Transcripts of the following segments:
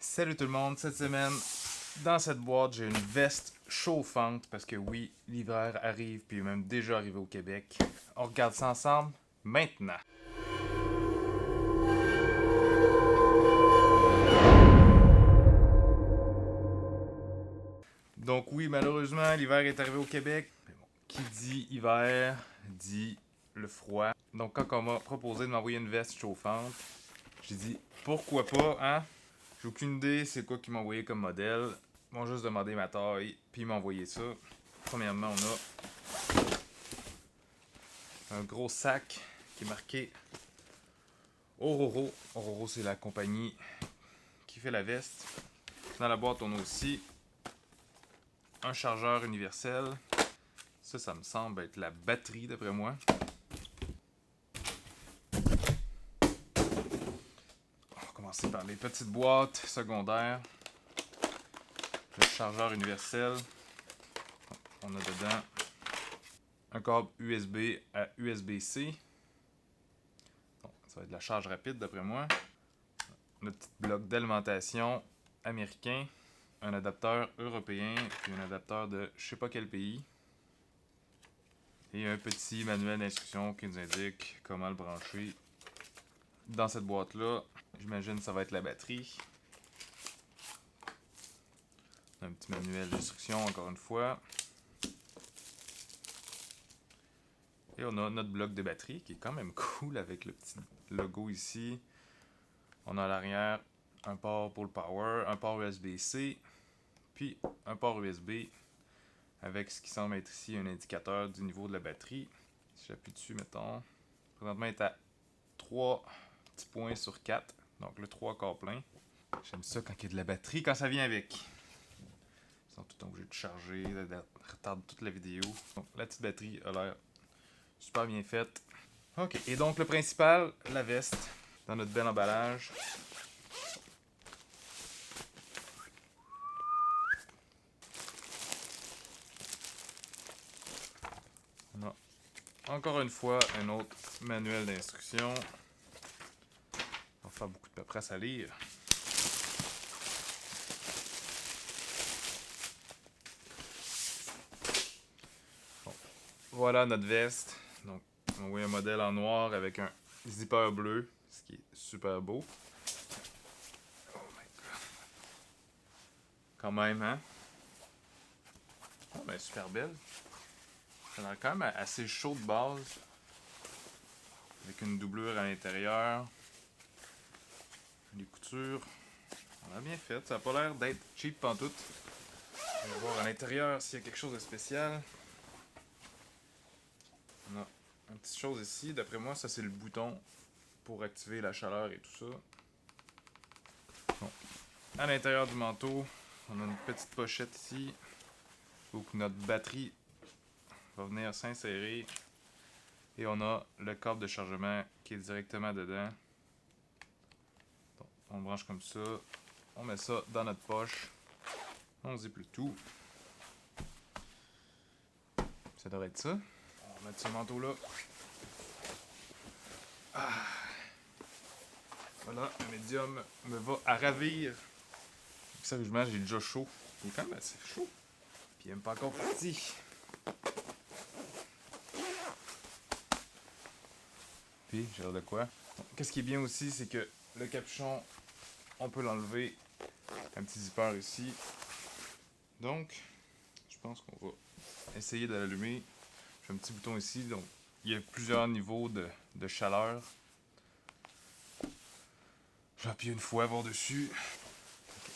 Salut tout le monde, cette semaine, dans cette boîte, j'ai une veste chauffante parce que oui, l'hiver arrive puis il est même déjà arrivé au Québec. On regarde ça ensemble maintenant. Donc oui, malheureusement, l'hiver est arrivé au Québec. Mais bon, qui dit hiver dit le froid. Donc quand on m'a proposé de m'envoyer une veste chauffante, j'ai dit pourquoi pas, hein? J'ai aucune idée c'est quoi qu'ils m'ont envoyé comme modèle. Ils m'ont juste demandé ma taille, puis ils m'ont envoyé ça. Premièrement, on a un gros sac qui est marqué Ororo. Ororo, c'est la compagnie qui fait la veste. Dans la boîte, on a aussi un chargeur universel. Ça me semble être la batterie d'après moi. On va commencer par les petites boîtes secondaires. Le chargeur universel. On a dedans un câble USB à USB-C. Bon, ça va être de la charge rapide d'après moi. Notre petit bloc d'alimentation américain. Un adapteur européen puis un adapteur de je sais pas quel pays. Et un petit manuel d'instruction qui nous indique comment le brancher. Dans cette boîte-là, j'imagine que ça va être la batterie. Un petit manuel d'instruction encore une fois. Et on a notre bloc de batterie qui est quand même cool avec le petit logo ici. On a à l'arrière un port pour le power, un port USB-C, puis un port USB avec ce qui semble être ici un indicateur du niveau de la batterie. Si j'appuie dessus, mettons, présentement il est à 3 petits points sur 4, donc le 3 quarts plein. J'aime ça quand il y a de la batterie, quand ça vient avec. Ils sont tout le temps obligés de charger, ça retarde toute la vidéo. Donc la petite batterie a l'air super bien faite. Ok, et donc le principal, la veste, dans notre bel emballage. On a encore une fois un autre manuel d'instruction. On va faire beaucoup de paperasse à lire. Bon, voilà notre veste. Donc, on voit un modèle en noir avec un zipper bleu, ce qui est super beau. Oh my god. Quand même, hein? Oh, ben, super belle. Ça a l'air quand même assez chaud de base. Avec une doublure à l'intérieur. Les coutures. On a bien fait. Ça n'a pas l'air d'être cheap pantoute. On va voir à l'intérieur s'il y a quelque chose de spécial. On a une petite chose ici. D'après moi, ça c'est le bouton pour activer la chaleur et tout ça. Bon. À l'intérieur du manteau, on a une petite pochette ici où notre batterie va venir s'insérer. Et on a le câble de chargement qui est directement dedans. Donc, on le branche comme ça. On met ça dans notre poche. On zippe le tout. Ça devrait être ça. On va mettre ce manteau-là. Ah. Voilà, un médium me va à ravir. Sérieusement, j'ai déjà chaud. Il est quand même assez chaud. Puis il n'est même pas encore parti. Puis, j'ai l'air de quoi? Qu'est-ce qui est bien aussi, c'est que le capuchon, on peut l'enlever. Un petit zipper ici. Donc, je pense qu'on va essayer de l'allumer. J'ai un petit bouton ici, donc il y a plusieurs niveaux de chaleur. J'appuie une fois, voir dessus.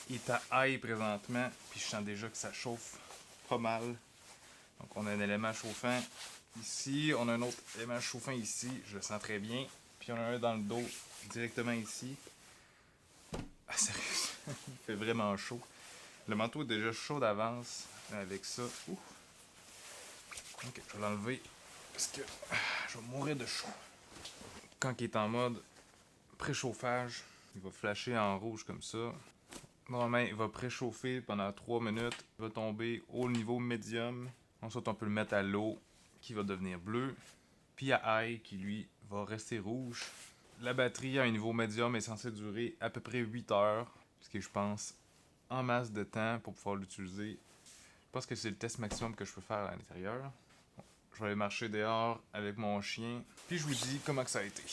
Il est à high présentement, puis je sens déjà que ça chauffe pas mal. Donc on a un élément chauffant ici, on a un autre élément chauffant ici, je le sens très bien. Puis on a un dans le dos, directement ici. Ah sérieux, il fait vraiment chaud. Le manteau est déjà chaud d'avance avec ça. Ouh. Ok, je vais l'enlever parce que je vais mourir de chaud. Quand il est en mode préchauffage, il va flasher en rouge comme ça. Normalement, il va préchauffer pendant 3 minutes. Il va tomber au niveau médium. Ensuite, on peut le mettre à l'eau qui va devenir bleu. Puis à high qui lui va rester rouge. La batterie à un niveau médium est censée durer à peu près 8 heures. parce que je pense en masse de temps pour pouvoir l'utiliser. Je pense que c'est le test maximum que je peux faire à l'intérieur. Je vais aller marcher dehors avec mon chien, puis je vous dis comment que ça a été.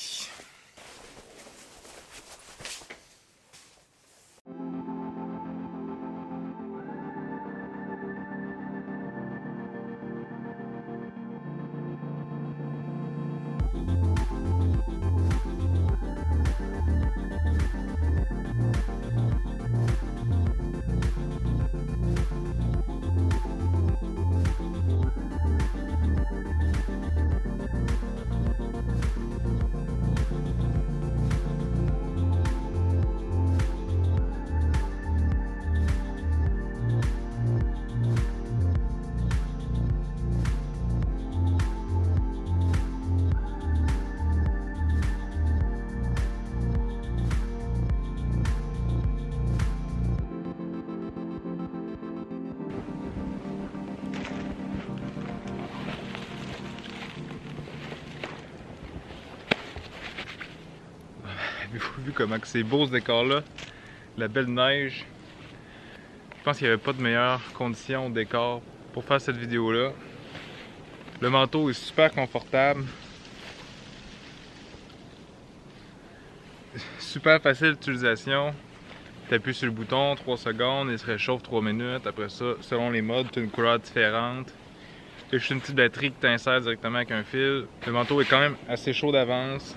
Avez-vous vu comment c'est beau ce décor-là? La belle neige. Je pense qu'il n'y avait pas de meilleures conditions de décor pour faire cette vidéo-là. Le manteau est super confortable. Super facile d'utilisation. Tu appuies sur le bouton, 3 secondes, il se réchauffe 3 minutes. Après ça, selon les modes, tu as une couleur différente. Tu as juste une petite batterie que tu insères directement avec un fil. Le manteau est quand même assez chaud d'avance.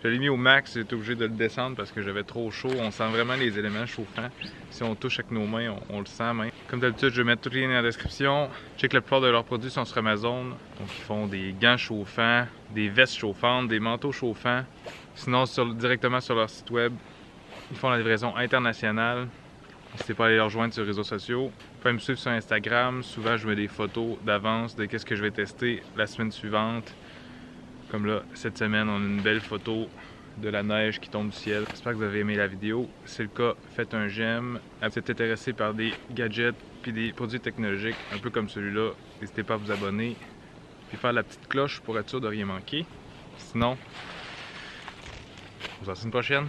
Je l'ai mis au max, j'ai été obligé de le descendre parce que j'avais trop chaud. On sent vraiment les éléments chauffants. Si on touche avec nos mains, on le sent même. Comme d'habitude, je vais mettre tous les liens dans la description. Je sais que la plupart de leurs produits sont sur Amazon. Donc ils font des gants chauffants, des vestes chauffantes, des manteaux chauffants. Sinon, directement sur leur site web, ils font la livraison internationale. N'hésitez pas à aller les rejoindre sur les réseaux sociaux. Vous pouvez me suivre sur Instagram. Souvent, je mets des photos d'avance de qu'est-ce que je vais tester la semaine suivante. Comme là, cette semaine, on a une belle photo de la neige qui tombe du ciel. J'espère que vous avez aimé la vidéo. Si c'est le cas, faites un j'aime. Si vous êtes intéressé par des gadgets puis des produits technologiques un peu comme celui-là, n'hésitez pas à vous abonner. Puis faire la petite cloche pour être sûr de rien manquer. Sinon, on se voit la semaine prochaine.